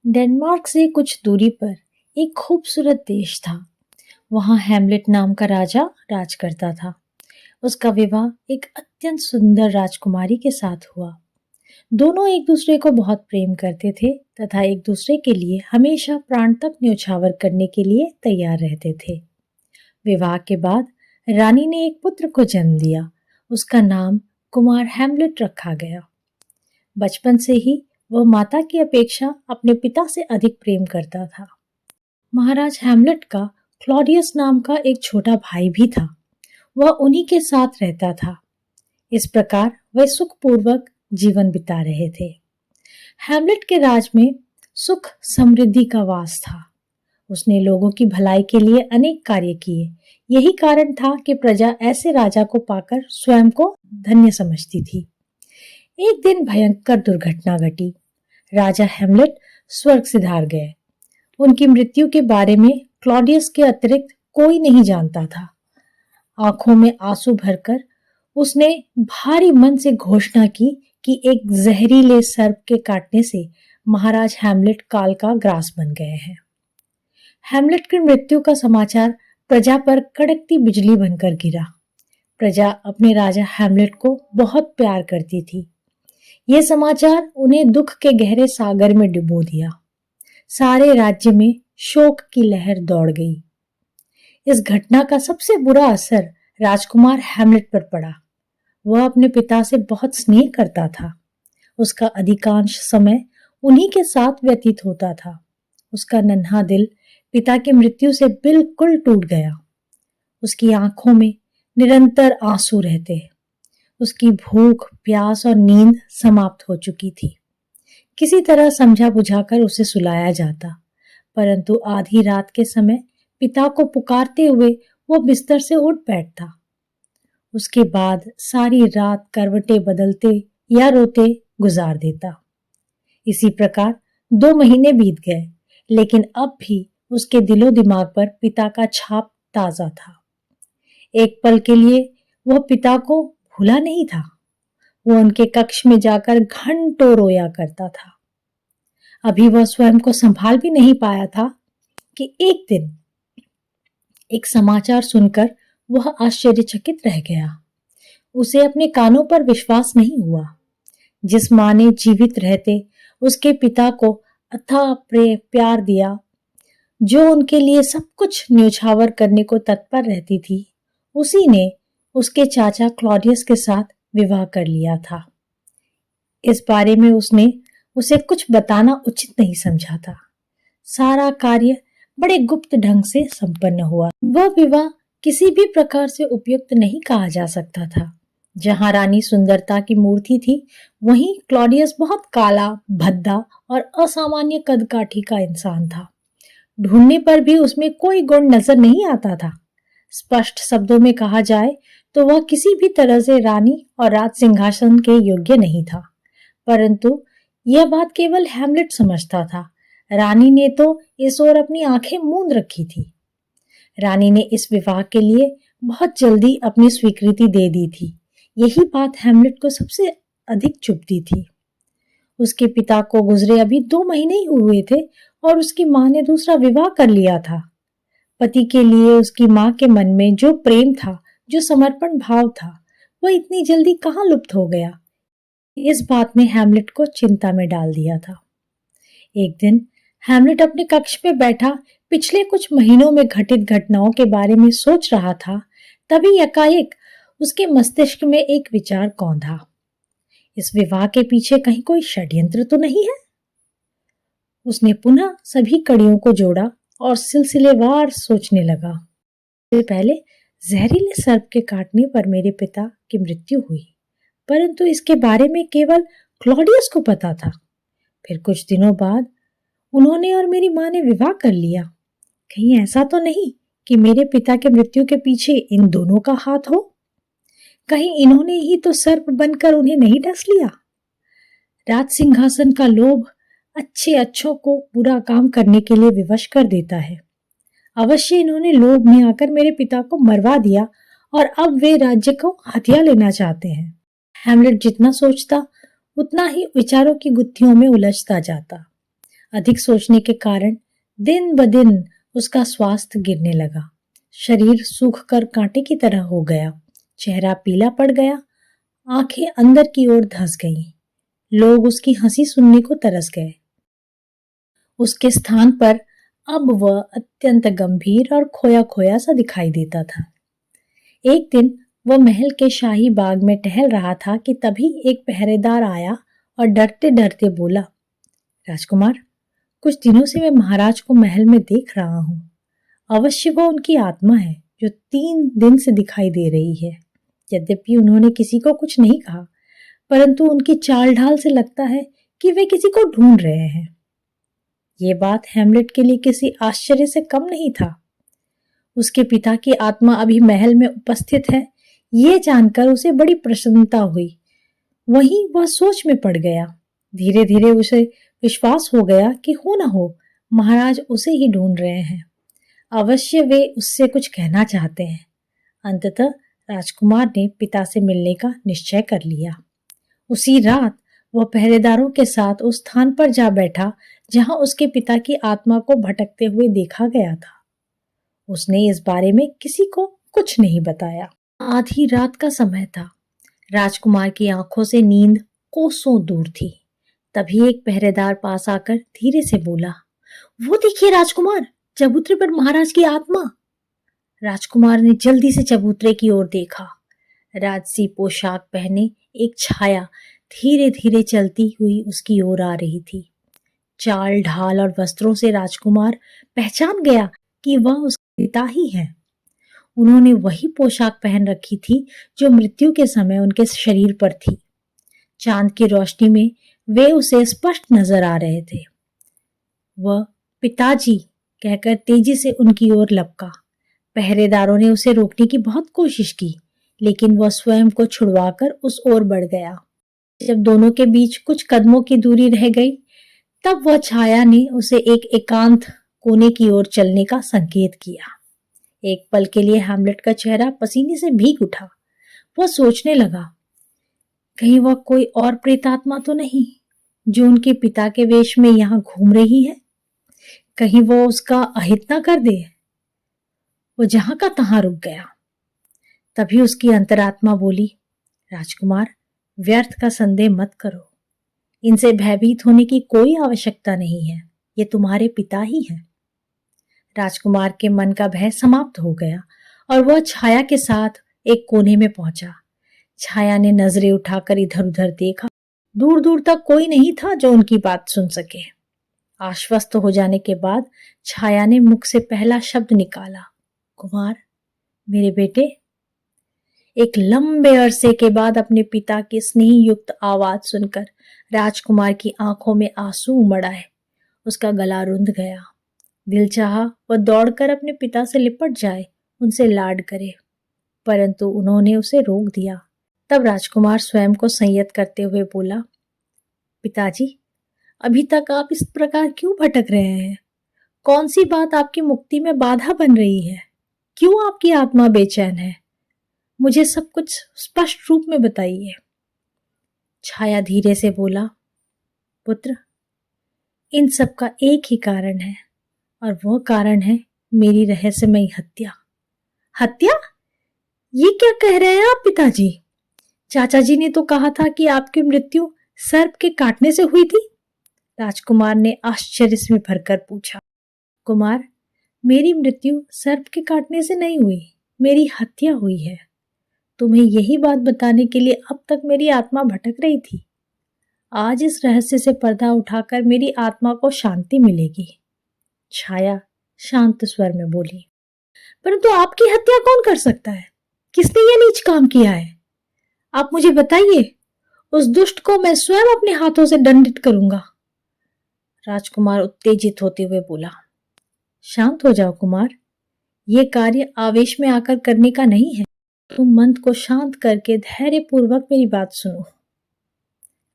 Denmark से कुछ दूरी पर एक खूबसूरत देश था। वहाँ हैमलेट नाम का राजा राज करता था। उसका विवाह एक अत्यंत सुंदर राजकुमारी के साथ हुआ। दोनों एक दूसरे को बहुत प्रेम करते थे तथा एक दूसरे के लिए हमेशा प्राण तक न्योछावर करने के लिए तैयार रहते थे। विवाह के बाद रानी ने एक पुत्र को जन्म दिया। उसका नाम कुमार हैमलेट रखा गया। बचपन से ही वह माता की अपेक्षा अपने पिता से अधिक प्रेम करता था। महाराज हैमलेट का क्लॉडियस नाम का एक छोटा भाई भी था। वह उन्हीं के साथ रहता था। इस प्रकार वे सुखपूर्वक जीवन बिता रहे थे। हैमलेट के राज में सुख समृद्धि का वास था। उसने लोगों की भलाई के लिए अनेक कार्य किए। यही कारण था कि प्रजा ऐसे राजा को पाकर स्वयं को धन्य समझती थी। एक दिन भयंकर दुर्घटना घटी। राजा हैमलेट स्वर्ग सिधार गए। उनकी मृत्यु के बारे में क्लॉडियस के अतिरिक्त कोई नहीं जानता था। आंखों में आंसू भरकर उसने भारी मन से घोषणा की कि एक जहरीले सर्प के काटने से महाराज हैमलेट काल का ग्रास बन गए हैं। हैमलेट की मृत्यु का समाचार प्रजा पर कड़कती बिजली बनकर गिरा। प्रजा अपने राजा हैमलेट को बहुत प्यार करती थी। यह समाचार उन्हें दुख के गहरे सागर में डुबो दिया। सारे राज्य में शोक की लहर दौड़ गई। इस घटना का सबसे बुरा असर राजकुमार हैमलेट पर पड़ा। वह अपने पिता से बहुत स्नेह करता था। उसका अधिकांश समय उन्हीं के साथ व्यतीत होता था। उसका नन्हा दिल पिता की मृत्यु से बिल्कुल टूट गया। उसकी आंखों में निरंतर आंसू रहते। उसकी भूख, प्यास और नींद समाप्त हो चुकी थी। किसी तरह समझा बुझाकर उसे सुलाया जाता, परंतु आधी रात के समय पिता को पुकारते हुए वो बिस्तर से उठ बैठता। उसके बाद सारी रात करवटें बदलते या रोते गुजार देता। इसी प्रकार 2 महीने बीत गए, लेकिन अब भी उसके दिलो दिमाग पर पिता का छाप ताजा था। एक पल के लिए वह पिता को भूला नहीं था। वो उनके कक्ष में जाकर घंटों रोया करता था। अभी वह स्वयं को संभाल भी नहीं पाया था कि एक दिन एक समाचार सुनकर वह आश्चर्यचकित रह गया। उसे अपने कानों पर विश्वास नहीं हुआ। जिस मां ने जीवित रहते उसके पिता को अथाह प्यार दिया, जो उनके लिए सब कुछ न्योछावर करने को तत्पर रहती थी, उसी ने उसके चाचा क्लॉडियस के साथ विवाह कर लिया था। इस बारे में उसने उसे कुछ बताना उचित नहीं समझा था। सारा कार्य बड़े गुप्त ढंग से संपन्न हुआ। वह विवाह किसी भी प्रकार से उपयुक्त नहीं कहा जा सकता था। जहां रानी सुंदरता की मूर्ति थी, वहीं क्लॉडियस बहुत काला, भद्दा और असामान्य कदकाठी का इंसान था। ढूंढने पर भी उसमें कोई गुण नजर नहीं आता था। स्पष्ट शब्दों में कहा जाए तो वह किसी भी तरह से रानी और राज सिंहासन के योग्य नहीं था। परंतु यह बात केवल हैमलेट समझता था। रानी ने तो इस ओर अपनी आंखें मूंद रखी थी। रानी ने इस विवाह के लिए बहुत जल्दी अपनी स्वीकृति दे दी थी। यही बात हैमलेट को सबसे अधिक चुभती थी। उसके पिता को गुजरे अभी 2 महीने ही हुए थे और उसकी मां ने दूसरा विवाह कर लिया था। पति के लिए उसकी मां के मन में जो प्रेम था, जो समर्पण भाव था, वह इतनी जल्दी कहाँ लुप्त हो गया। इस बात ने हैमलेट को चिंता में डाल दिया था। एक दिन हैमलेट अपने कक्ष में बैठा पिछले कुछ महीनों में घटित घटनाओं के बारे में सोच रहा था। तभी एकाएक उसके मस्तिष्क में एक विचार कौंधा। इस विवाह के पीछे कहीं कोई षड्यंत्र तो नहीं है? उसने पुनः सभी कड़ियों को जोड़ा और सिलसिलेवार सोचने लगा। पहले जहरीले सर्प के काटने पर मेरे पिता की मृत्यु हुई, परंतु इसके बारे में केवल क्लॉडियस को पता था। फिर कुछ दिनों बाद उन्होंने और मेरी मां ने विवाह कर लिया। कहीं ऐसा तो नहीं कि मेरे पिता के मृत्यु के पीछे इन दोनों का हाथ हो? कहीं इन्होंने ही तो सर्प बनकर उन्हें नहीं डस लिया? राज सिंहासन का लोभ अच्छों को बुरा काम करने के लिए विवश कर देता है। अवश्य इन्होंने लोभ में आकर मेरे पिता को मरवा दिया और अब वे राज्य को हथिया लेना चाहते हैं। हैमलेट जितना सोचता उतना ही विचारों की गुत्थियों में उलझता जाता। अधिक सोचने के कारण दिन ब दिन उसका स्वास्थ्य गिरने लगा। शरीर सूख कर कांटे की तरह हो गया, चेहरा पीला पड़ गया, आंखें अंदर की ओर धंस गईं। लोग उसकी हंसी सुनने को तरस गए। उसके स्थान पर अब वह अत्यंत गंभीर और खोया खोया सा दिखाई देता था। एक दिन वह महल के शाही बाग में टहल रहा था कि तभी एक पहरेदार आया और डरते डरते बोला, राजकुमार, कुछ दिनों से मैं महाराज को महल में देख रहा हूँ। अवश्य वह उनकी आत्मा है जो 3 दिन से दिखाई दे रही है। यद्यपि उन्होंने किसी को कुछ नहीं कहा, परंतु उनकी चाल ढाल से लगता है कि वे किसी को ढूंढ रहे हैं। ये बात हैमलेट के लिए किसी आश्चर्य से कम नहीं था। उसके पिता की आत्मा अभी महल में उपस्थित है, ये जानकर उसे बड़ी प्रसन्नता हुई। वहीं वह सोच में पड़ गया। धीरे धीरे उसे विश्वास हो गया कि हो न हो महाराज उसे ही ढूंढ रहे हैं। अवश्य वे उससे कुछ कहना चाहते हैं। अंततः राजकुमार ने पिता से मिलने का निश्चय कर लिया। उसी रात वह पहरेदारों के साथ उस स्थान पर जा बैठा जहां उसके पिता की आत्मा को भटकते हुए देखा गया था। उसने इस बारे में किसी को कुछ नहीं बताया। आधी रात का समय था। राजकुमार की आंखों से नींद कोसों दूर थी। तभी एक पहरेदार पास आकर धीरे से बोला, वो देखिए राजकुमार, चबूतरे पर महाराज की आत्मा। राजकुमार ने जल्दी से चबूतरे की ओर देखा। राजसी पोशाक पहने एक छाया धीरे धीरे चलती हुई उसकी ओर आ रही थी। चाल ढाल और वस्त्रों से राजकुमार पहचान गया कि वह उसके पिता ही है। उन्होंने वही पोशाक पहन रखी थी जो मृत्यु के समय उनके शरीर पर थी। चांद की रोशनी में वे उसे स्पष्ट नजर आ रहे थे। वह पिताजी कहकर तेजी से उनकी ओर लपका। पहरेदारों ने उसे रोकने की बहुत कोशिश की, लेकिन वह स्वयं को छुड़वाकर उस ओर बढ़ गया। जब दोनों के बीच कुछ कदमों की दूरी रह गई, तब वह छाया ने उसे एक एकांत कोने की ओर चलने का संकेत किया। एक पल के लिए हैमलेट का चेहरा पसीने से भीग उठा। वह सोचने लगा, कहीं वह कोई और प्रेतात्मा तो नहीं जो उनके पिता के वेश में यहाँ घूम रही है। कहीं वो उसका अहित ना कर दे। वो जहां का तहां रुक गया। तभी उसकी अंतरात्मा बोली, राजकुमार, व्यर्थ का संदेह मत करो। इनसे भयभीत होने की कोई आवश्यकता नहीं है। ये तुम्हारे पिता ही हैं। राजकुमार के मन का भय समाप्त हो गया और वह छाया के साथ एक कोने में पहुंचा। छाया ने नजरें उठाकर इधर उधर देखा। दूर दूर तक कोई नहीं था जो उनकी बात सुन सके। आश्वस्त हो जाने के बाद छाया ने मुख से पहला शब्द निकाला, कुमार, मेरे बेटे। एक लंबे अरसे के बाद अपने पिता की स्नेह युक्त आवाज सुनकर राजकुमार की आंखों में आंसू उमड़ आए। उसका गला रुंध गया। दिल चाहा वह दौड़कर अपने पिता से लिपट जाए, उनसे लाड करे, परंतु उन्होंने उसे रोक दिया। तब राजकुमार स्वयं को संयत करते हुए बोला, पिताजी, अभी तक आप इस प्रकार क्यों भटक रहे हैं? कौन सी बात आपकी मुक्ति में बाधा बन रही है? क्यों आपकी आत्मा बेचैन है? मुझे सब कुछ स्पष्ट रूप में बताइए। छाया धीरे से बोला, पुत्र, इन सब का एक ही कारण है और वह कारण है मेरी रहस्यमयी हत्या। हत्या? ये क्या कह रहे हैं आप पिताजी? चाचा जी ने तो कहा था कि आपकी मृत्यु सर्प के काटने से हुई थी। राजकुमार ने आश्चर्य में भरकर पूछा। कुमार, मेरी मृत्यु सर्प के काटने से नहीं हुई, मेरी हत्या हुई है। तुम्हें यही बात बताने के लिए अब तक मेरी आत्मा भटक रही थी। आज इस रहस्य से पर्दा उठाकर मेरी आत्मा को शांति मिलेगी। छाया शांत स्वर में बोली, परंतु आपकी हत्या कौन कर सकता है? किसने यह नीच काम किया है? आप मुझे बताइए। उस दुष्ट को मैं स्वयं अपने हाथों से दंडित करूंगा। राजकुमार उत्तेजित होते हुए बोला, शांत हो जाओ कुमार, यह कार्य आवेश में आकर करने का नहीं है। तुम मन को शांत करके धैर्य पूर्वक मेरी बात सुनो।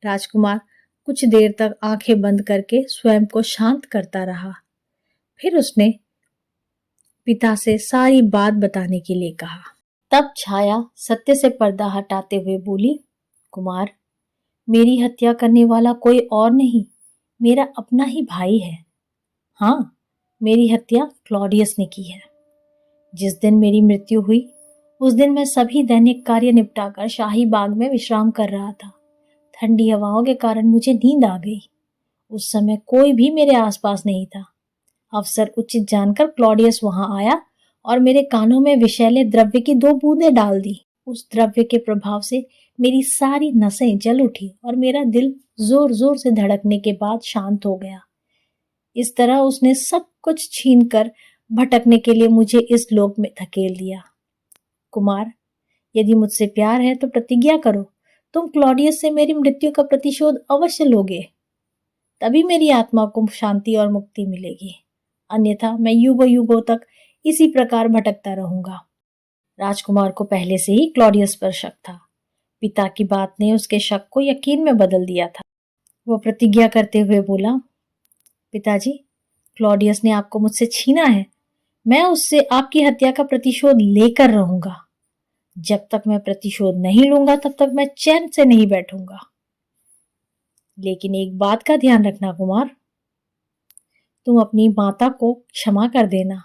राजकुमार कुछ देर तक आंखें बंद करके स्वयं को शांत करता रहा। फिर उसने पिता से सारी बात बताने के लिए कहा। तब छाया सत्य से पर्दा हटाते हुए बोली, कुमार, मेरी हत्या करने वाला कोई और नहीं, मेरा अपना ही भाई है। हाँ, मेरी हत्या क्लॉडियस ने की है। जिस दिन मेरी मृत्यु हुई उस दिन मैं सभी दैनिक कार्य निपटाकर शाही बाग में विश्राम कर रहा था। ठंडी हवाओं के कारण मुझे नींद आ गई। उस समय कोई भी मेरे आसपास नहीं था। अफसर उचित जानकर क्लॉडियस वहां आया और मेरे कानों में विषैले द्रव्य की 2 बूंदें डाल दी। उस द्रव्य के प्रभाव से मेरी सारी नसें जल उठी और मेरा दिल जोर जोर से धड़कने के बाद शांत हो गया। इस तरह उसने सब कुछ छीनकर भटकने के लिए मुझे इस लोक में धकेल दिया। कुमार, यदि मुझसे प्यार है तो प्रतिज्ञा करो, तुम क्लॉडियस से मेरी मृत्यु का प्रतिशोध अवश्य लोगे। तभी मेरी आत्मा को शांति और मुक्ति मिलेगी, अन्यथा मैं युगों युगों तक इसी प्रकार भटकता रहूंगा। राजकुमार को पहले से ही क्लॉडियस पर शक था। पिता की बात ने उसके शक को यकीन में बदल दिया था। वो प्रतिज्ञा करते हुए बोला, पिताजी, क्लॉडियस ने आपको मुझसे छीना है। मैं उससे आपकी हत्या का प्रतिशोध लेकर रहूंगा। जब तक मैं प्रतिशोध नहीं लूंगा तब तक मैं चैन से नहीं बैठूंगा। लेकिन एक बात का ध्यान रखना कुमार, तुम अपनी माता को क्षमा कर देना।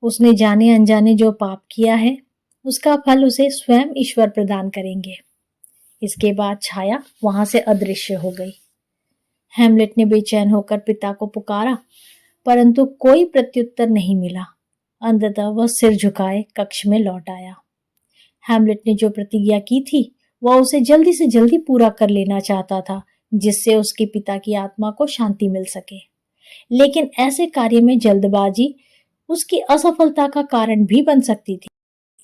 उसने जाने अनजाने जो पाप किया है उसका फल उसे स्वयं ईश्वर प्रदान करेंगे। इसके बाद छाया वहां से अदृश्य हो गई। हैमलेट ने बेचैन होकर पिता को पुकारा, परंतु कोई प्रत्युत्तर नहीं मिला। अंततः वह सिर झुकाए कक्ष में लौट आया। हैमलेट ने जो प्रतिज्ञा की थी वह उसे जल्दी से जल्दी पूरा कर लेना चाहता था, जिससे उसके पिता की आत्मा को शांति मिल सके। लेकिन ऐसे कार्य में जल्दबाजी उसकी असफलता का कारण भी बन सकती थी।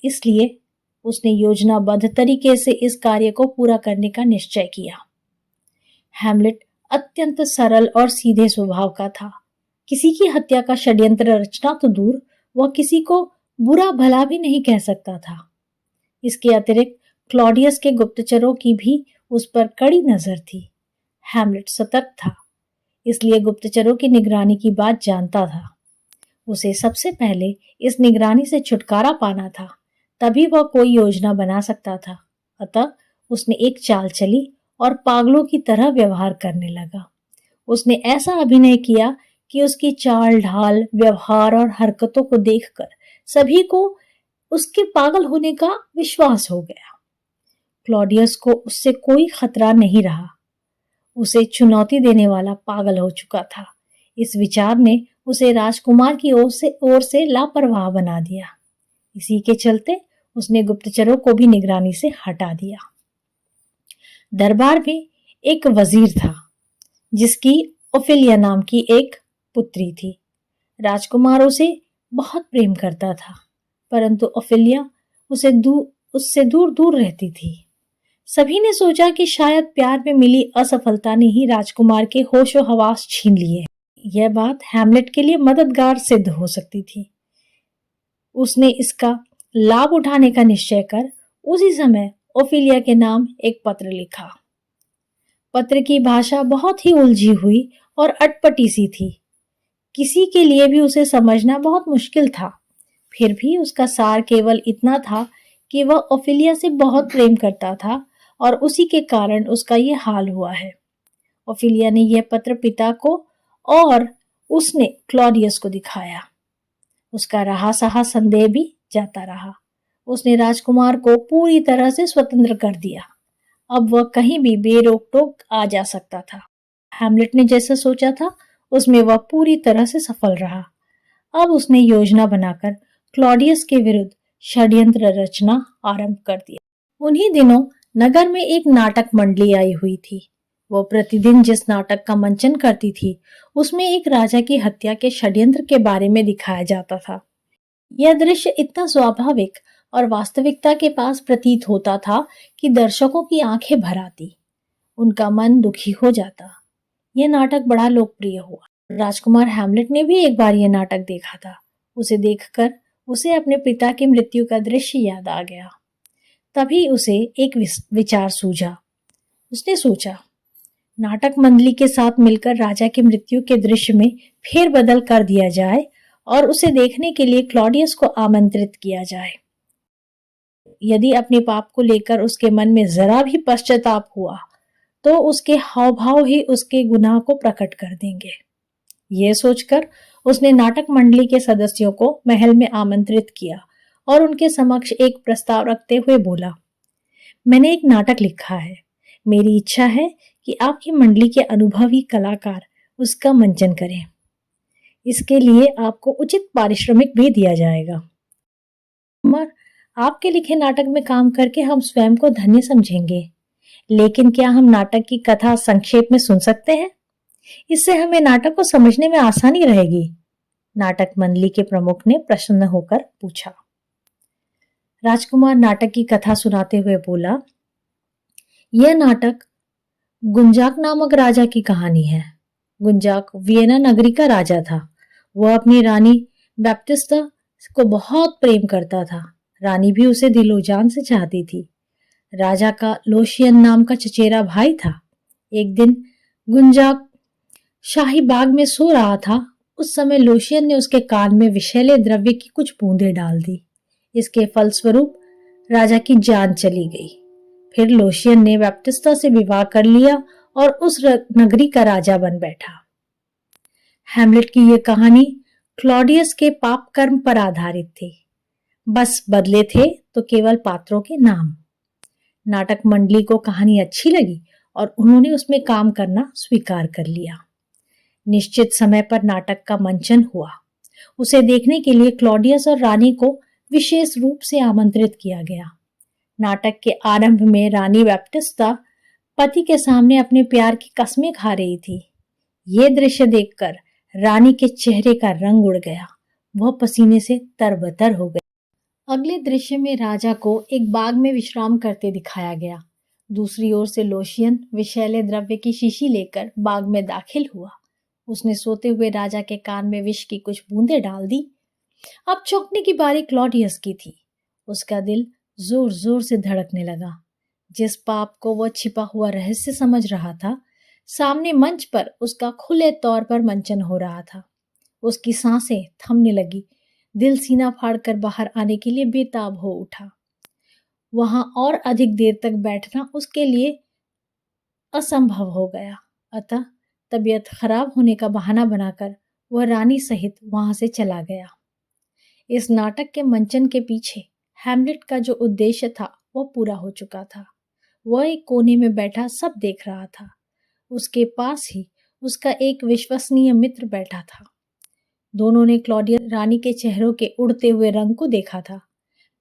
इसलिए उसने योजनाबद्ध तरीके से इस कार्य को पूरा करने का निश्चय किया। हैमलेट अत्यंत सरल और सीधे स्वभाव का था। किसी की हत्या का षड्यंत्र रचना तो दूर, वह किसी को बुरा भला भी नहीं कह सकता था। इसके अतिरिक्त क्लॉडियस के गुप्तचरों की भी उस पर कड़ी नजर थी। हैमलेट सतर्क था, इसलिए गुप्तचरों की निगरानी की बात जानता था। उसे सबसे पहले इस निगरानी से छुटकारा पाना था, तभी वह कोई योजना बना सकता था। अतः उसने एक चाल चली और पागलों की तरह व्यवहार करने लगा। उसने ऐसा अभिनय किया कि उसकी चाल ढाल, व्यवहार और हरकतों को देखकर सभी को उसके पागल होने का विश्वास हो गया। क्लॉडियस को उससे कोई खतरा नहीं रहा। उसे चुनौती देने वाला पागल हो चुका था। इस विचार ने उसे राजकुमार की ओर से लापरवाह बना दिया। इसी के चलते उसने गुप्तचरों को भी निगरानी से हटा दिया। दरबार में एक वजीर था जिसकी ओफेलिया नाम की एक पुत्री थी। राजकुमार उसे बहुत प्रेम करता था, परंतु ओफेलिया उससे दूर दूर रहती थी। सभी ने सोचा कि शायद प्यार में मिली असफलता ने ही राजकुमार के होशो हवास छीन लिए। यह बात हैमलेट के लिए मददगार सिद्ध हो सकती थी। उसने इसका लाभ उठाने का निश्चय कर उसी समय ओफेलिया के नाम एक पत्र लिखा। पत्र की भाषा बहुत ही उलझी हुई और अटपटी सी थी। किसी के लिए भी उसे समझना बहुत मुश्किल था। फिर भी उसका सार केवल इतना था कि वह ओफेलिया से बहुत प्रेम करता था और उसी के कारण उसका यह हाल हुआ है। ओफेलिया ने यह पत्र पिता को और उसने क्लॉडियस को दिखाया। उसका रहा सहा संदेह भी जाता रहा। उसने राजकुमार को पूरी तरह से स्वतंत्र कर दिया। अब वह कहीं भी बेरोक टोक आ जा सकता था। हैमलेट ने जैसा सोचा था उसमें वह पूरी तरह से सफल रहा। अब उसने योजना बनाकर क्लॉडियस के विरुद्ध षड्यंत्र रचना आरंभ कर दिया। उन्हीं दिनों नगर में एक नाटक मंडली आई हुई थी। वो प्रतिदिन जिस नाटक का मंचन करती थी उसमें एक राजा की हत्या के षड्यंत्र के बारे में दिखाया जाता था। यह दृश्य इतना स्वाभाविक और वास्तविकता के पास प्रतीत होता था कि दर्शकों की आंखें भर आती, उनका मन दुखी हो जाता। यह नाटक बड़ा लोकप्रिय हुआ। राजकुमार हैमलेट ने भी एक बार यह नाटक देखा था। उसे देखकर उसे अपने पिता की मृत्यु का दृश्य याद आ गया। तभी उसे एक विचार सूझा। उसने सोचा, नाटक मंडली के साथ मिलकर राजा की मृत्यु के दृश्य में फेरबदल कर दिया जाए और उसे देखने के लिए क्लॉडियस को आमंत्रित किया जाए। यदि अपने पाप को लेकर उसके मन में जरा भी पश्चाताप हुआ तो उसके हाव भाव ही उसके गुनाह को प्रकट कर देंगे। ये सोचकर उसने नाटक मंडली के सदस्यों को महल में आमंत्रित किया और उनके समक्ष एक प्रस्ताव रखते हुए बोला, मैंने एक नाटक लिखा है। मेरी इच्छा है कि आपकी मंडली के अनुभवी कलाकार उसका मंचन करें। इसके लिए आपको उचित पारिश्रमिक भी दिया जाएगा। मगर आपके लिखे नाटक में काम करके हम स्वयं को धन्य समझेंगे, लेकिन क्या हम नाटक की कथा संक्षेप में सुन सकते हैं? इससे हमें नाटक को समझने में आसानी रहेगी। नाटक मंडली के प्रमुख ने प्रसन्न होकर पूछा। राजकुमार नाटक की कथा सुनाते हुए बोला, यह नाटक गुंजाक नामक राजा की कहानी है। गुंजाक वियना नगरी का राजा था। वह अपनी रानी बैप्टिस्टा को बहुत प्रेम करता था। रानी भी उसे दिलो जान से चाहती थी। राजा का लोशियन नाम का चचेरा भाई था। एक दिन गुंजाक शाही बाग में सो रहा था। उस समय लोशियन ने उसके कान में विषैले द्रव्य की कुछ बूंदें डाल दी। इसके फलस्वरूप राजा की जान चली गई। फिर लोशियन ने बैप्टिस्टा से विवाह कर लिया और उस नगरी का राजा बन बैठा। हैमलेट की यह कहानी क्लॉडियस के पाप कर्म पर आधारित थी। बस बदले थे तो केवल पात्रों के नाम। नाटक मंडली को कहानी अच्छी लगी और उन्होंने उसमें काम करना स्वीकार कर लिया। निश्चित समय पर नाटक का मंचन हुआ। उसे देखने के लिए क्लॉडियस और रानी को विशेष रूप से आमंत्रित किया गया। नाटक के आरंभ में रानी बैप्टिस्टा पति के सामने अपने प्यार की कस्में खा रही थी। ये दृश्य देखकर रानी के चेहरे का रंग उड़ गया। वह पसीने से तरबतर हो गई। अगले दृश्य में राजा को एक बाग में विश्राम करते दिखाया गया। दूसरी ओर से लोशियन विषैले द्रव्य की शीशी लेकर बाग में दाखिल हुआ। उसने सोते हुए राजा के कान में विष की कुछ बूंदें डाल दी। अब चौंकने की बारी क्लॉडियस की थी। उसका दिल जोर जोर से धड़कने लगा। जिस पाप को वह छिपा हुआ रहस्य समझ रहा था, सामने मंच पर उसका खुले तौर पर मंचन हो रहा था। उसकी सांसें थमने लगी। दिल सीना फाड़कर बाहर आने के लिए बेताब हो उठा। वहां और अधिक देर तक बैठना उसके लिए असंभव हो गया। अतः तबीयत खराब होने का बहाना बनाकर वह रानी सहित वहां से चला गया। इस नाटक के मंचन के पीछे हैमलेट का जो उद्देश्य था वह पूरा हो चुका था। वह एक कोने में बैठा सब देख रहा था। उसके पास ही उसका एक विश्वसनीय मित्र बैठा था। दोनों ने क्लॉडिया रानी के चेहरों के उड़ते हुए रंग को देखा था।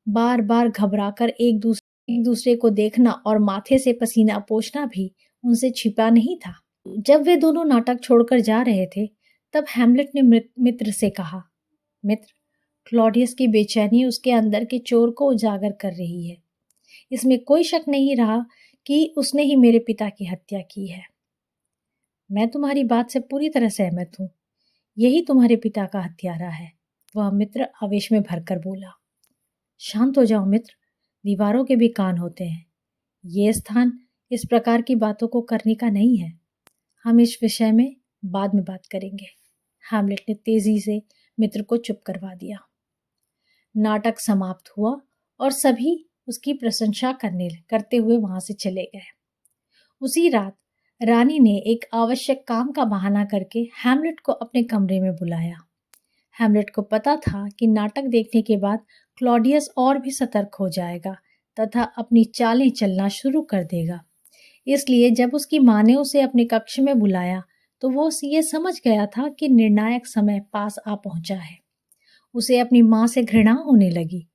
बार बार घबराकर एक दूसरे को देखना और माथे से पसीना पोंछना भी उनसे छिपा नहीं था। जब वे दोनों नाटक छोड़कर जा रहे थे, तब हैमलेट ने मित्र से कहा, मित्र, क्लॉडियस की बेचैनी उसके अंदर के चोर को उजागर कर रही है। इसमें कोई शक नहीं रहा कि उसने ही मेरे पिता की हत्या की है। मैं तुम्हारी बात से पूरी तरह सहमत हूँ। यही तुम्हारे पिता का हत्यारा है, वह मित्र आवेश में भरकर बोला। शांत हो जाओ मित्र, दीवारों के भी कान होते हैं। ये स्थान इस प्रकार की बातों को करने का नहीं है। हम इस विषय में बाद में बात करेंगे। हैमलेट ने तेजी से मित्र को चुप करवा दिया। नाटक समाप्त हुआ और सभी उसकी प्रशंसा करते हुए वहां से चले गए। उसी रात रानी ने एक आवश्यक काम का बहाना करके हैमलेट को अपने कमरे में बुलाया। हैमलेट को पता था कि नाटक देखने के बाद क्लॉडियस और भी सतर्क हो जाएगा तथा अपनी चालें चलना शुरू कर देगा। इसलिए जब उसकी माँ ने उसे अपने कक्ष में बुलाया तो वो ये समझ गया था कि निर्णायक समय पास आ पहुंचा है। उसे अपनी माँ से घृणा होने लगी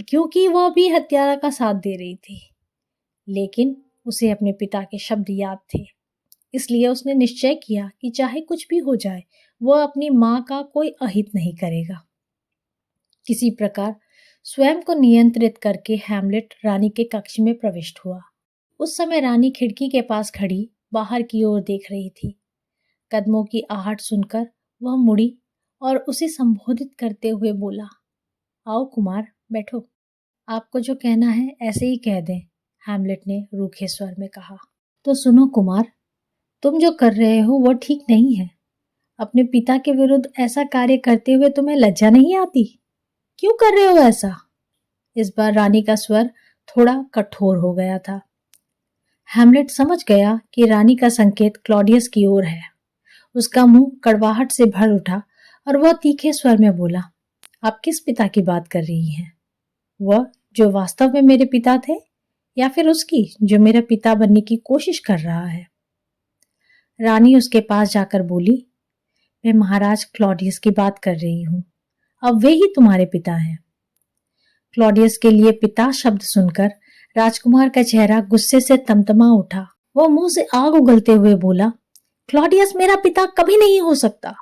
क्योंकि वह भी हत्यारा का साथ दे रही थी। लेकिन उसे अपने पिता के शब्द याद थे, इसलिए उसने निश्चय किया कि चाहे कुछ भी हो जाए वह अपनी माँ का कोई अहित नहीं करेगा। किसी प्रकार स्वयं को नियंत्रित करके हैमलेट रानी के कक्ष में प्रविष्ट हुआ। उस समय रानी खिड़की के पास खड़ी बाहर की ओर देख रही थी। कदमों की आहट सुनकर वह मुड़ी और उसे संबोधित करते हुए बोला, आओ कुमार, बैठो। आपको जो कहना है ऐसे ही कह दें, हैमलेट ने रूखे स्वर में कहा। तो सुनो कुमार, तुम जो कर रहे हो वह ठीक नहीं है। अपने पिता के विरुद्ध ऐसा कार्य करते हुए तुम्हें लज्जा नहीं आती? क्यों कर रहे हो ऐसा? इस बार रानी का स्वर थोड़ा कठोर हो गया था। हैमलेट समझ गया कि रानी का संकेत क्लॉडियस की ओर है। उसका मुंह कड़वाहट से भर उठा और वह तीखे स्वर में बोला, आप किस पिता की बात कर रही हैं? वह जो वास्तव में मेरे पिता थे, या फिर उसकी जो मेरा पिता बनने की कोशिश कर रहा है? रानी उसके पास जाकर बोली, मैं महाराज क्लॉडियस की बात कर रही हूं। अब वे ही तुम्हारे पिता हैं। क्लॉडियस के लिए पिता शब्द सुनकर राजकुमार का चेहरा गुस्से से तमतमा उठा। वह मुंह से आग उगलते हुए बोला, क्लॉडियस मेरा पिता कभी नहीं हो सकता।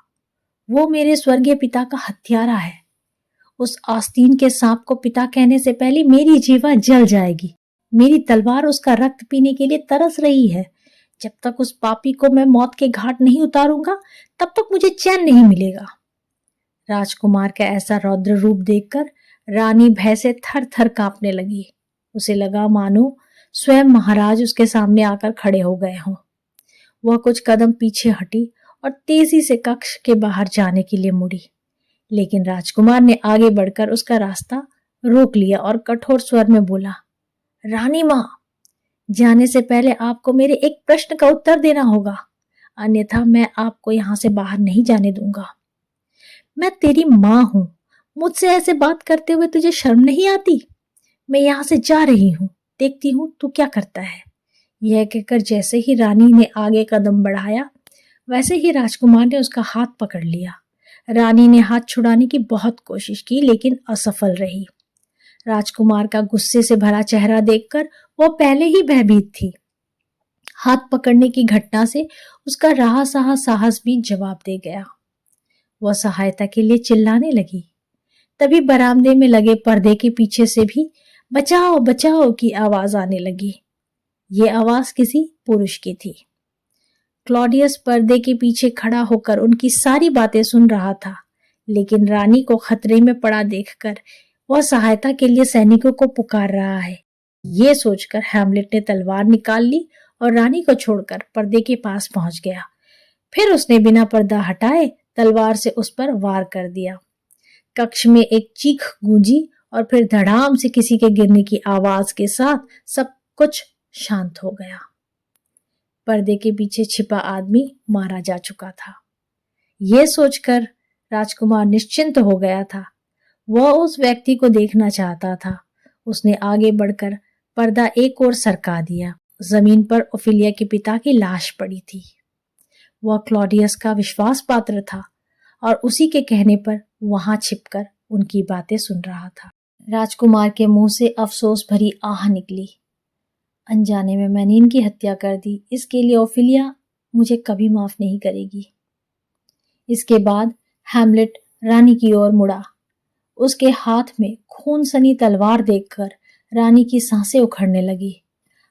वो मेरे स्वर्गीय पिता का हत्यारा है। उस आस्तीन के सांप को पिता कहने से पहले मेरी जीवा जल जाएगी। मेरी तलवार उसका रक्त पीने के लिए तरस रही है। जब तक उस पापी को मैं मौत के घाट नहीं उतारूंगा, तब तक मुझे चैन नहीं मिलेगा। राजकुमार का ऐसा रौद्र रूप देखकर रानी भय से थर थर कांपने लगी। उसे लगा मानो स्वयं महाराज उसके सामने आकर खड़े हो गए हों। वह कुछ कदम पीछे हटी और तेजी से कक्ष के बाहर जाने के लिए मुड़ी, लेकिन राजकुमार ने आगे बढ़कर उसका रास्ता रोक लिया और कठोर स्वर में बोला, रानी मां, जाने से पहले आपको मेरे एक प्रश्न का उत्तर देना होगा, अन्यथा मैं आपको यहां से बाहर नहीं जाने दूंगा। मैं तेरी मां हूं। मुझसे ऐसे बात करते हुए तुझे शर्म नहीं आती? मैं यहां से जा रही हूं, देखती हूं तू क्या करता है। यह कहकर जैसे ही रानी ने आगे कदम बढ़ाया, वैसे ही राजकुमार ने उसका हाथ पकड़ लिया। रानी ने हाथ छुड़ाने की बहुत कोशिश की, लेकिन असफल रही। राजकुमार का गुस्से से भरा चेहरा देखकर वह पहले ही भयभीत थी। हाथ पकड़ने की घटना से उसका रहा सहा साहस भी जवाब दे गया। वह सहायता के लिए चिल्लाने लगी। तभी बरामदे में लगे पर्दे के पीछे से भी बचाओ बचाओ की आवाज आने लगी। ये आवाज किसी पुरुष की थी। क्लॉडियस पर्दे के पीछे खड़ा होकर उनकी सारी बातें सुन रहा था, लेकिन रानी को खतरे में पड़ा देखकर वह सहायता के लिए सैनिकों को पुकार रहा है। ये सोचकर हैमलेट ने तलवार निकाल ली और रानी को छोड़कर पर्दे के पास पहुंच गया। फिर उसने बिना पर्दा हटाए तलवार से उस पर वार कर दिया। कक्ष में एक चीख गूंजी और फिर धड़ाम से किसी के गिरने की आवाज के साथ सब कुछ शांत हो गया। पर्दे के पीछे छिपा आदमी मारा जा चुका था। यह सोचकर राजकुमार निश्चिंत हो गया था। वह उस व्यक्ति को देखना चाहता था। उसने आगे बढ़कर पर्दा एक ओर सरका दिया। जमीन पर ओफिलिया के पिता की लाश पड़ी थी। वह क्लॉडियस का विश्वास पात्र था और उसी के कहने पर वहां छिपकर उनकी बातें सुन रहा था। राजकुमार के मुंह से अफसोस भरी आह निकली। अनजाने में मैंने इनकी हत्या कर दी। इसके लिए ओफिलिया मुझे कभी माफ नहीं करेगी। इसके बाद हैमलेट रानी की ओर मुड़ा। उसके हाथ में खून सनी तलवार देखकर रानी की सांसें उखड़ने लगी।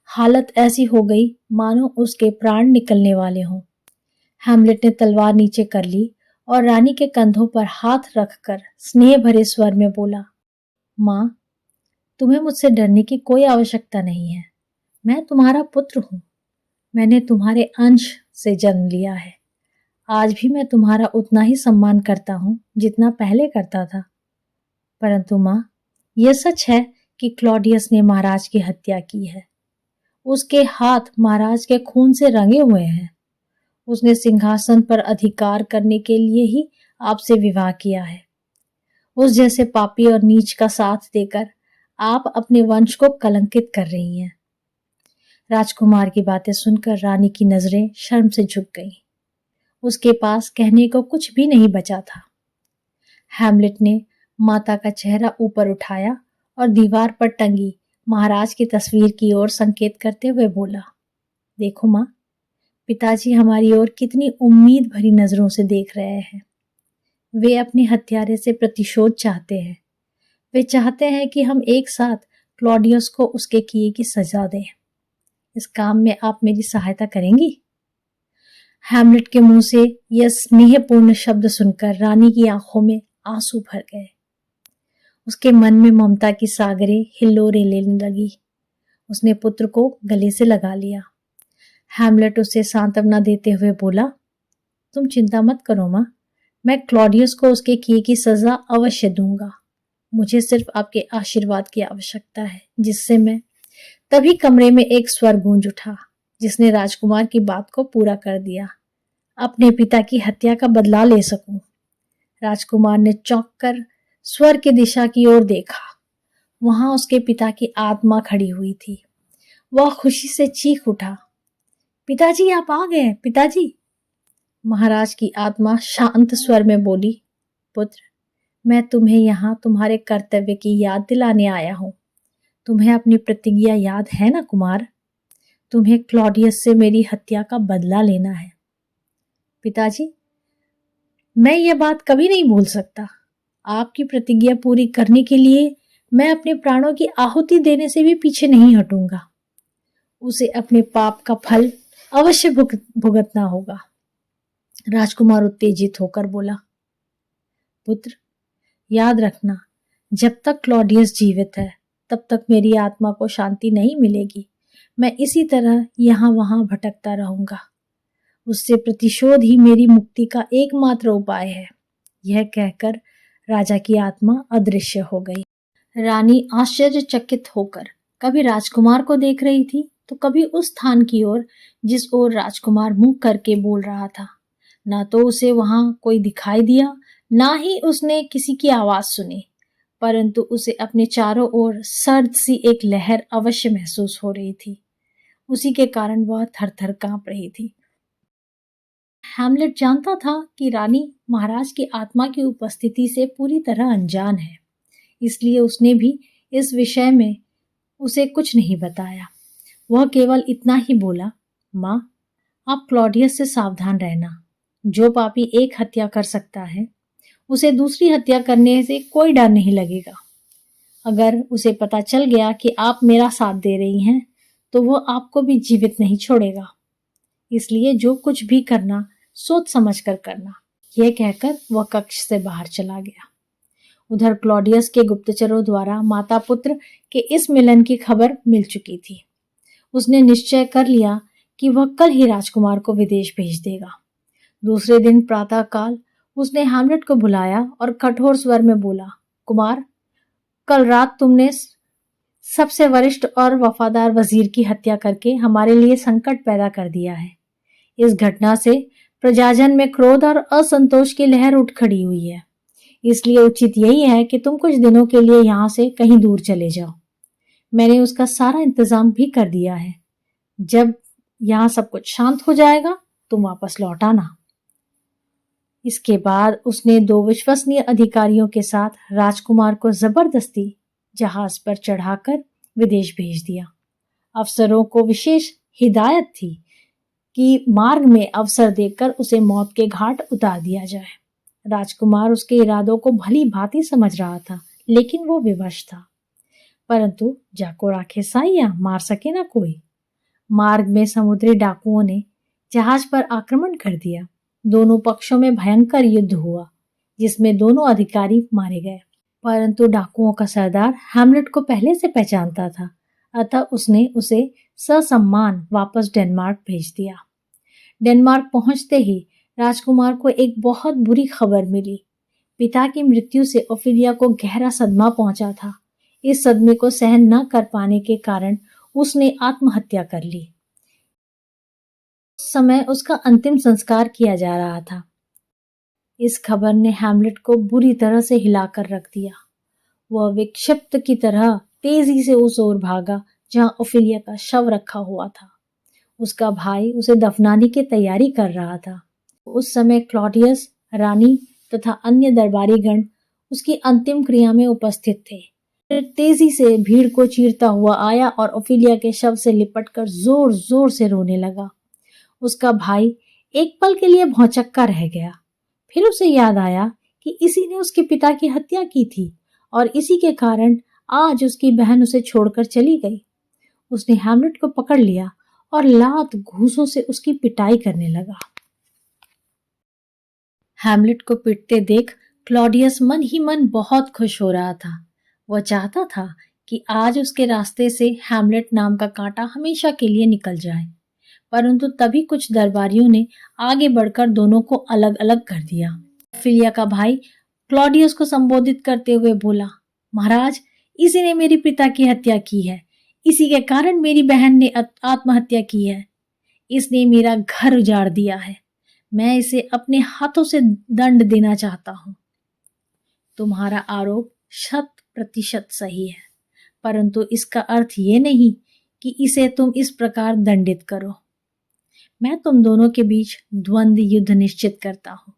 हालत ऐसी हो गई मानो उसके प्राण निकलने वाले हों। हैमलेट ने तलवार नीचे कर ली और रानी के कंधों पर हाथ रखकर स्नेह भरे स्वर में बोला, मां, तुम्हें मुझसे डरने की कोई आवश्यकता नहीं है। मैं तुम्हारा पुत्र हूं। मैंने तुम्हारे अंश से जन्म लिया है। आज भी मैं तुम्हारा उतना ही सम्मान करता हूं जितना पहले करता था। परंतु मां, यह सच है कि क्लॉडियस ने महाराज की हत्या की है। उसके हाथ महाराज के खून से रंगे हुए हैं। उसने सिंहासन पर अधिकार करने के लिए ही आपसे विवाह किया है। उस जैसे पापी और नीच का साथ देकर आप अपने वंश को कलंकित कर रही हैं। राजकुमार की बातें सुनकर रानी की नजरें शर्म से झुक गईं। उसके पास कहने को कुछ भी नहीं बचा था। हैमलेट ने माता का चेहरा ऊपर उठाया और दीवार पर टंगी महाराज की तस्वीर की ओर संकेत करते हुए बोला, देखो मां, पिताजी हमारी ओर कितनी उम्मीद भरी नजरों से देख रहे हैं। वे अपने हत्यारे से प्रतिशोध चाहते हैं। वे चाहते हैं कि हम एक साथ क्लॉडियस को उसके किए की सजा दें। इस काम में आप मेरी सहायता करेंगी? हैमलेट के मुंह से यह स्नेहपूर्ण शब्द सुनकर रानी की आंखों में आंसू भर गए। उसके मन में ममता की सागरें हिल्लोरें लेने लगी। उसने पुत्र को गले से लगा लिया। हैमलेट उसे सांत्वना देते हुए बोला, तुम चिंता मत करो मां, मैं क्लॉडियस को उसके किए की सजा अवश्य दूंगा। मुझे सिर्फ आपके आशीर्वाद की आवश्यकता है, जिससे मैं तभी कमरे में एक स्वर गूंज उठा जिसने राजकुमार की बात को पूरा कर दिया। अपने पिता की हत्या का बदला ले सकूं। राजकुमार ने चौंक कर स्वर की दिशा की ओर देखा। वहां उसके पिता की आत्मा खड़ी हुई थी। वह खुशी से चीख उठा, पिताजी आप आ गए पिताजी। महाराज की आत्मा शांत स्वर में बोली, पुत्र, मैं तुम्हें यहाँ तुम्हारे कर्तव्य की याद दिलाने आया हूँ। तुम्हें अपनी प्रतिज्ञा याद है ना कुमार? तुम्हें क्लॉडियस से मेरी हत्या का बदला लेना है। पिताजी, मैं ये बात कभी नहीं भूल सकता। आपकी प्रतिज्ञा पूरी करने के लिए मैं अपने प्राणों की आहुति देने से भी पीछे नहीं हटूंगा। उसे अपने पाप का फल अवश्य भुगतना होगा। राजकुमार उत्तेजित होकर बोला, पुत्र, याद रखना, जब तक क्लॉडियस जीवित है तब तक मेरी आत्मा को शांति नहीं मिलेगी। मैं इसी तरह यहाँ वहां भटकता रहूंगा। उससे प्रतिशोध ही मेरी मुक्ति का एकमात्र उपाय है। यह कहकर राजा की आत्मा अदृश्य हो गई। रानी आश्चर्यचकित होकर कभी राजकुमार को देख रही थी तो कभी उस स्थान की ओर जिस ओर राजकुमार मुंह करके बोल रहा था। ना तो उसे वहां कोई दिखाई दिया, ना ही उसने किसी की आवाज सुनी, परंतु उसे अपने चारों ओर सर्द सी एक लहर अवश्य महसूस हो रही थी। उसी के कारण वह थर-थर कांप रही थी। हैमलेट जानता था कि रानी महाराज की आत्मा की उपस्थिति से पूरी तरह अनजान है, इसलिए उसने भी इस विषय में उसे कुछ नहीं बताया। वह केवल इतना ही बोला, माँ, आप क्लॉडियस से सावधान रहना। जो पापी एक हत्या कर सकता है, उसे दूसरी हत्या करने से कोई डर नहीं लगेगा। अगर उसे पता चल गया कि आप मेरा साथ दे रही हैं, तो वो आपको भी जीवित नहीं छोड़ेगा। इसलिए जो कुछ भी करना सोच समझ कर करना। यह कहकर वह कक्ष से बाहर चला गया। उधर क्लॉडियस के गुप्तचरों द्वारा माता पुत्र के इस मिलन की खबर मिल चुकी थी। उसने निश्चय कर लिया कि वह कल ही राजकुमार को विदेश भेज देगा। दूसरे दिन प्रातःकाल उसने हैमलेट को बुलाया और कठोर स्वर में बोला, कुमार, कल रात तुमने सबसे वरिष्ठ और वफादार वजीर की हत्या करके हमारे लिए संकट पैदा कर दिया है। इस घटना से प्रजाजन में क्रोध और असंतोष की लहर उठ खड़ी हुई है। इसलिए उचित यही है कि तुम कुछ दिनों के लिए यहाँ से कहीं दूर चले जाओ। मैंने उसका सारा इंतजाम भी कर दिया है। जब यहाँ सब कुछ शांत हो जाएगा तुम वापस लौट आना। इसके बाद उसने 2 विश्वसनीय अधिकारियों के साथ राजकुमार को जबरदस्ती जहाज पर चढ़ाकर विदेश भेज दिया। अफसरों को विशेष हिदायत थी कि मार्ग में अवसर देकर उसे मौत के घाट उतार दिया जाए। राजकुमार उसके इरादों को भली भांति समझ रहा था, लेकिन वो विवश था। परंतु जाको राखे साइया, मार सके ना कोई। मार्ग में समुद्री डाकुओं ने जहाज पर आक्रमण कर दिया। दोनों पक्षों में भयंकर युद्ध हुआ, जिसमें दोनों अधिकारी मारे गए। परंतु डाकुओं का सरदार हैमलेट को पहले से पहचानता था, अतः उसने उसे ससम्मान वापस डेनमार्क भेज दिया। डेनमार्क पहुंचते ही राजकुमार को एक बहुत बुरी खबर मिली। पिता की मृत्यु से ओफिलिया को गहरा सदमा पहुंचा था। इस सदमे को सहन न कर पाने के कारण उसने आत्महत्या कर ली। उस समय उसका अंतिम संस्कार किया जा रहा था। इस खबर ने हैमलेट को बुरी तरह से हिलाकर रख दिया। वह विक्षिप्त की तरह तेजी से उस ओर भागा जहां ओफिलिया का शव रखा हुआ था। उसका भाई उसे दफनाने की तैयारी कर रहा था। उस समय क्लॉडियस, रानी तथा अन्य दरबारीगण उसकी अंतिम क्रिया में उपस्थित थे। फिर तेजी से भीड़ को चीरता हुआ आया और ओफिलिया के शव से लिपटकर जोर जोर से रोने लगा। उसका भाई एक पल के लिए भौंचक्का रह गया। फिर उसे याद आया कि इसी ने उसके पिता की हत्या की थी और इसी के कारण आज उसकी बहन उसे छोड़कर चली गई। उसने हैमलेट को पकड़ लिया और लात घूंसों से उसकी पिटाई करने लगा। हैमलेट को पिटते देख क्लॉडियस मन ही मन बहुत खुश हो रहा था। वह चाहता था कि आज उसके रास्ते से हैमलेट नाम का कांटा हमेशा के लिए निकल जाए। परंतु तभी कुछ दरबारियों ने आगे बढ़कर दोनों को अलग अलग कर दिया। ओफिलिया का भाई क्लॉडियस को संबोधित करते हुए बोला, महाराज, इसी ने मेरे पिता की हत्या की है। इसी के कारण मेरी बहन ने आत्महत्या की है। इसने मेरा घर उजाड़ दिया है। मैं इसे अपने हाथों से दंड देना चाहता हूँ। तुम्हारा आरोप 100% सही है, परंतु इसका अर्थ ये नहीं कि इसे तुम इस प्रकार दंडित करो। मैं तुम दोनों के बीच द्वंद्व युद्ध निश्चित करता हूँ।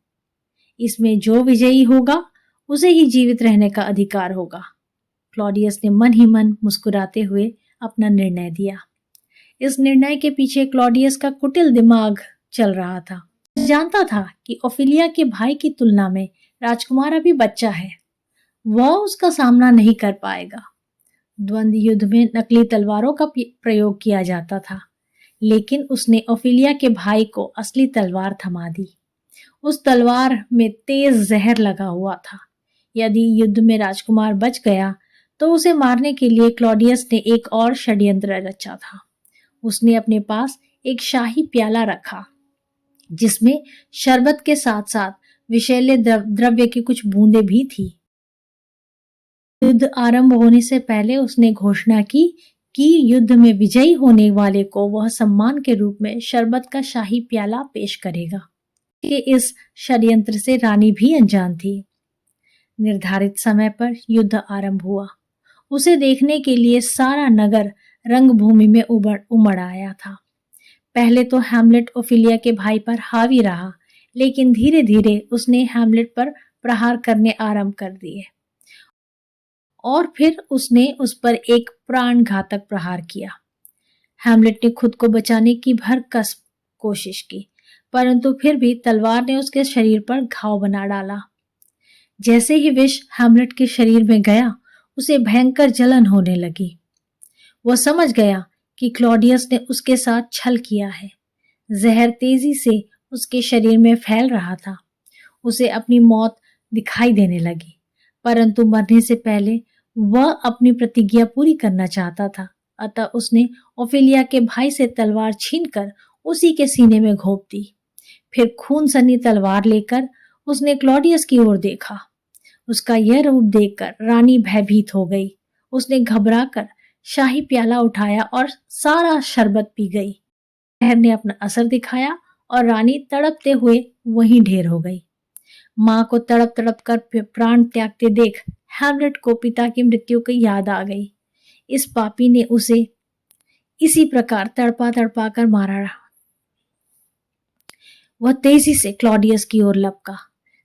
इसमें जो विजयी होगा उसे ही जीवित रहने का अधिकार होगा। क्लॉडियस ने मन ही मन मुस्कुराते हुए अपना निर्णय दिया। इस निर्णय के पीछे क्लॉडियस का कुटिल दिमाग चल रहा था। जानता था कि ओफिलिया के भाई की तुलना में राजकुमार अभी बच्चा है, वह उसका सामना नहीं कर पाएगा। द्वंद्व युद्ध में नकली तलवारों का प्रयोग किया जाता था, लेकिन उसने ओफिलिया के भाई को असली तलवार थमा दी। उस तलवार में तेज जहर लगा हुआ था। यदि युद्ध में राजकुमार बच गया तो उसे मारने के लिए क्लॉडियस ने एक और षड्यंत्र रचा था। उसने अपने पास एक शाही प्याला रखा जिसमें शरबत के साथ साथ विषैले द्रव्य की कुछ बूंदें भी थी। युद्ध आरंभ होने से पहले उसने घोषणा की कि युद्ध में विजयी होने वाले को वह सम्मान के रूप में शरबत का शाही प्याला पेश करेगा। कि इस षड्यंत्र से रानी भी अनजान थी। निर्धारित समय पर युद्ध आरंभ हुआ। उसे देखने के लिए सारा नगर रंगभूमि में उमड़ आया था। पहले तो हैमलेट ओफिलिया के भाई पर हावी रहा, लेकिन धीरे धीरे उसने हैमलेट पर प्रहार करने आरंभ कर दिए और फिर उसने उस पर एक प्राणघातक प्रहार किया। हैमलेट ने खुद को बचाने की भरकस कोशिश की, परंतु फिर भी तलवार ने उसके शरीर पर घाव बना डाला। जैसे ही विष हैमलेट के शरीर में गया, उसे भयंकर जलन होने लगी। वह समझ गया कि क्लॉडियस ने उसके साथ छल किया है। जहर तेजी से उसके शरीर में फैल रहा था। उसे अपनी मौत दिखाई देने लगी, परंतु मरने से पहले वह अपनी प्रतिज्ञा पूरी करना चाहता था। अतः उसने ओफिलिया के भाई से तलवार छीनकर उसी के सीने में घोंप दी। फिर खून सनी तलवार लेकर उसने क्लॉडियस की ओर देखा। उसका यह रूप देखकर रानी भयभीत हो गई। उसने घबराकर शाही प्याला उठाया और सारा शरबत पी गई। जहर ने अपना असर दिखाया और रानी तड़पते हुए वहीं ढेर हो गई। मां को तड़प तड़प कर प्राण त्यागते देख हैमलेट को पिता की मृत्यु की याद आ गई। इस पापी ने उसे इसी प्रकार तड़पा तड़पा कर मारा। वह तेजी से क्लॉडियस की ओर लपका।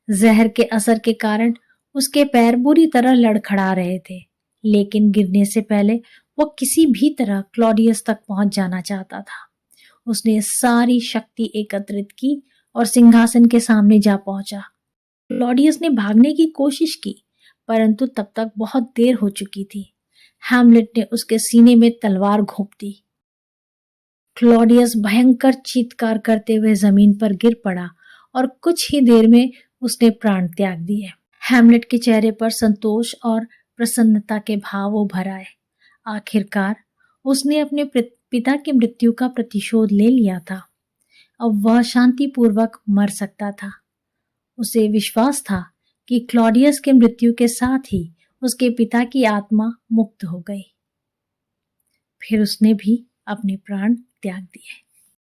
जहर के असर के कारण उसके पैर बुरी तरह लड़खड़ा रहे थे, लेकिन गिरने से पहले वह किसी भी तरह क्लॉडियस तक पहुंच जाना चाहता था। उसने सारी शक्ति एकत्रित की और सिंहासन के सामने जा पहुंचा। क्लॉडियस ने भागने की कोशिश की, परंतु तब तक बहुत देर हो चुकी थी। हैमलेट ने उसके सीने में तलवार घोंप दी। क्लॉडियस भयंकर चीत्कार करते हुए जमीन पर गिर पड़ा और कुछ ही देर में उसने प्राण त्याग दिए। हैमलेट के चेहरे पर संतोष और प्रसन्नता के भाव उभर आए। आखिरकार उसने अपने पिता की मृत्यु का प्रतिशोध ले लिया था। अब वह शांतिपूर्वक मर सकता था। उसे विश्वास था कि क्लॉडियस के मृत्यु के साथ ही उसके पिता की आत्मा मुक्त हो गई। फिर उसने भी अपने प्राण त्याग दिए।